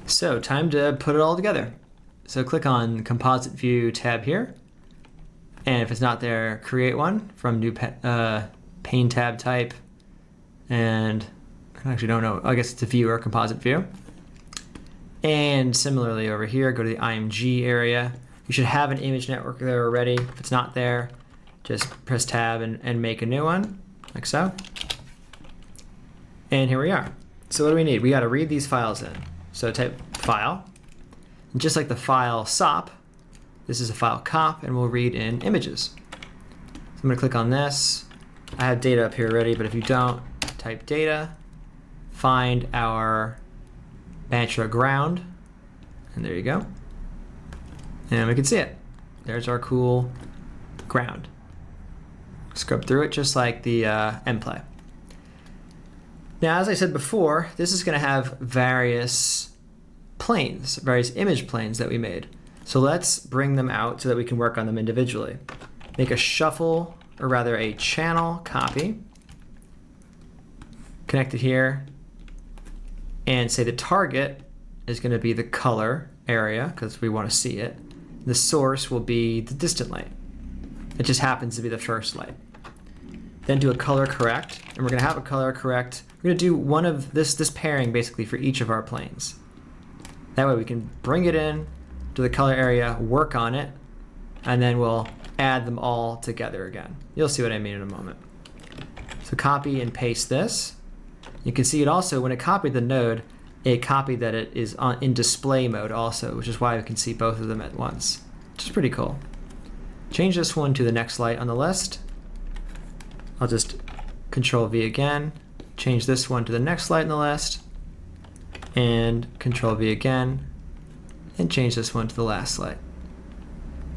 So time to put it all together. So click on Composite View tab here. And if it's not there, create one from new pane tab type. And I actually don't know. I guess it's a view or a composite view. And similarly over here, go to the IMG area. You should have an image network there already. If it's not there, just press tab and make a new one, like so. And here we are. So what do we need? We got to read these files in. So type file. And just like the file SOP, this is a file cop, and we'll read in images. So I'm going to click on this. I have data up here already, but if you don't, type data, find our Bantra ground, and there you go. And we can see it. There's our cool ground. Scrub through it just like the mplay. Now, as I said before, this is going to have various planes, various image planes that we made. So let's bring them out so that we can work on them individually. Make a shuffle, or rather a channel copy. Connect it here. And say the target is going to be the color area, because we want to see it. The source will be the distant light. It just happens to be the first light. Then do a color correct, and we're going to have a color correct. We're going to do one of this pairing basically for each of our planes. That way we can bring it in to the color area, work on it, and then we'll add them all together again. You'll see what I mean in a moment. So copy and paste this. You can see it also, when it copied the node, it copied that it is in display mode also, which is why we can see both of them at once, which is pretty cool. Change this one to the next light on the list. I'll just Control V again, change this one to the next light in the list, and Control V again, and change this one to the last light.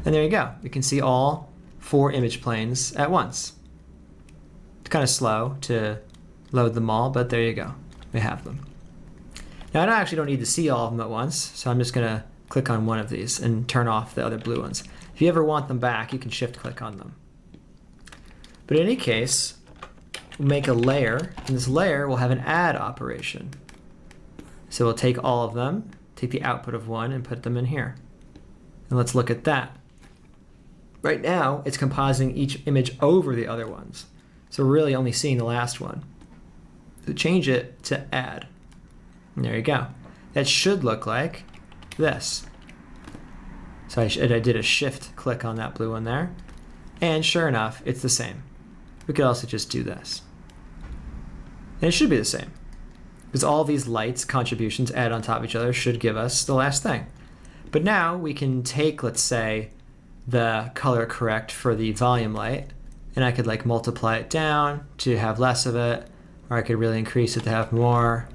And there you go. We can see all 4 image planes at once. It's kind of slow to load them all, but there you go. We have them. Now I actually don't need to see all of them at once, so I'm just going to click on one of these and turn off the other blue ones. If you ever want them back, you can shift click on them. But in any case, we'll make a layer, and this layer will have an add operation. So we'll take all of them, take the output of one, and put them in here. And let's look at that. Right now, it's compositing each image over the other ones. So we're really only seeing the last one. So change it to add. And there you go. That should look like this. So I did a shift click on that blue one there. And sure enough, it's the same. We could also just do this. And it should be the same. Because all these lights, contributions added on top of each other should give us the last thing. But now we can take, let's say, the color correct for the volume light, and I could like multiply it down to have less of it, or I could really increase it to have more,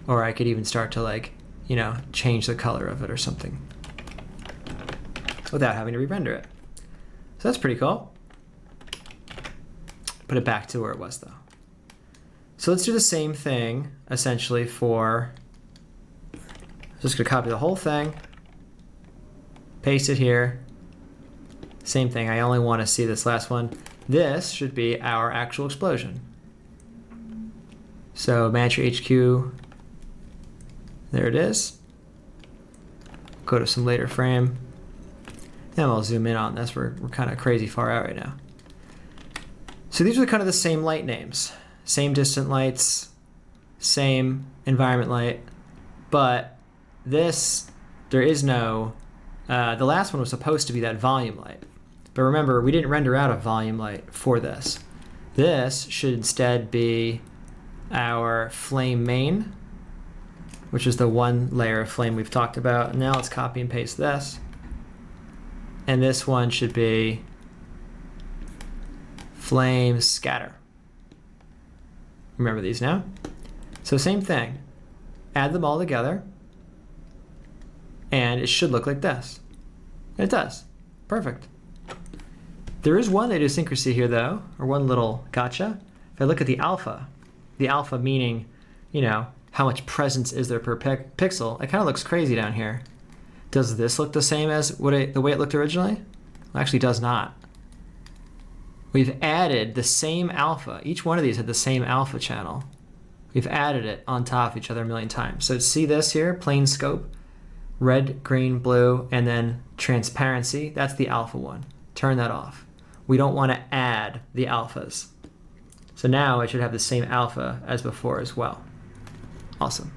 or I could even start to like, you know, change the color of it or something without having to re-render it. So that's pretty cool. Put it back to where it was though. So let's do the same thing essentially for, just gonna copy the whole thing, paste it here. Same thing, I only want to see this last one. This should be our actual explosion. So Mantra HQ, there it is. Go to some later frame. Then we'll zoom in on this. We're kind of crazy far out right now. So these are kind of the same light names. Same distant lights, same environment light, but this, there is no, the last one was supposed to be that volume light. But remember, we didn't render out a volume light for this. This should instead be our flame main, which is the one layer of flame we've talked about. And now let's copy and paste this. And this one should be flame scatter. Remember these now? So same thing. Add them all together. And it should look like this. And it does. Perfect. There is one idiosyncrasy here though, or one little gotcha. If I look at the alpha meaning, you know, how much presence is there per pixel, it kind of looks crazy down here. Does this look the same as the way it looked originally? Well, actually does not. We've added the same alpha. Each one of these had the same alpha channel. We've added it on top of each other a million times. So see this here, plane scope, red, green, blue, and then transparency. That's the alpha one. Turn that off. We don't want to add the alphas. So now it should have the same alpha as before as well. Awesome.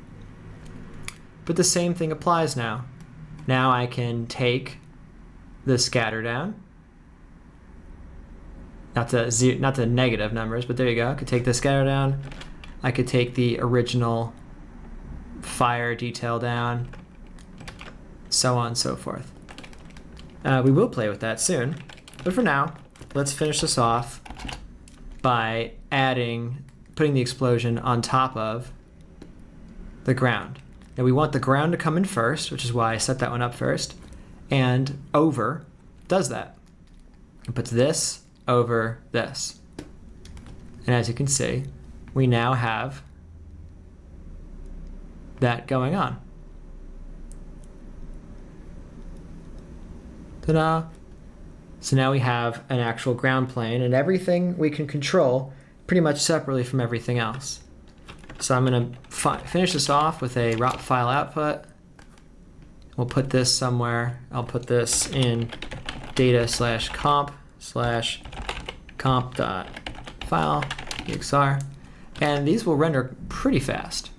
But the same thing applies now. Now I can take the scatter down. Not the negative numbers, but there you go. I could take the scatter down. I could take the original fire detail down, so on and so forth. We will play with that soon, but for now, let's finish this off by putting the explosion on top of the ground. Now we want the ground to come in first, which is why I set that one up first, and over does that. It puts this over this. And as you can see, we now have that going on. Ta-da! So now we have an actual ground plane, and everything we can control pretty much separately from everything else. So I'm going to finish this off with a ROP file output. We'll put this somewhere. I'll put this in data/comp.file exr, and these will render pretty fast,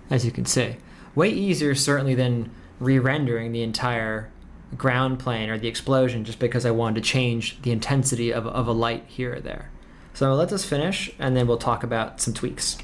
as you can see. Way easier certainly than re-rendering the entire ground plane or the explosion just because I wanted to change the intensity of a light here or there. So let this finish, and then we'll talk about some tweaks.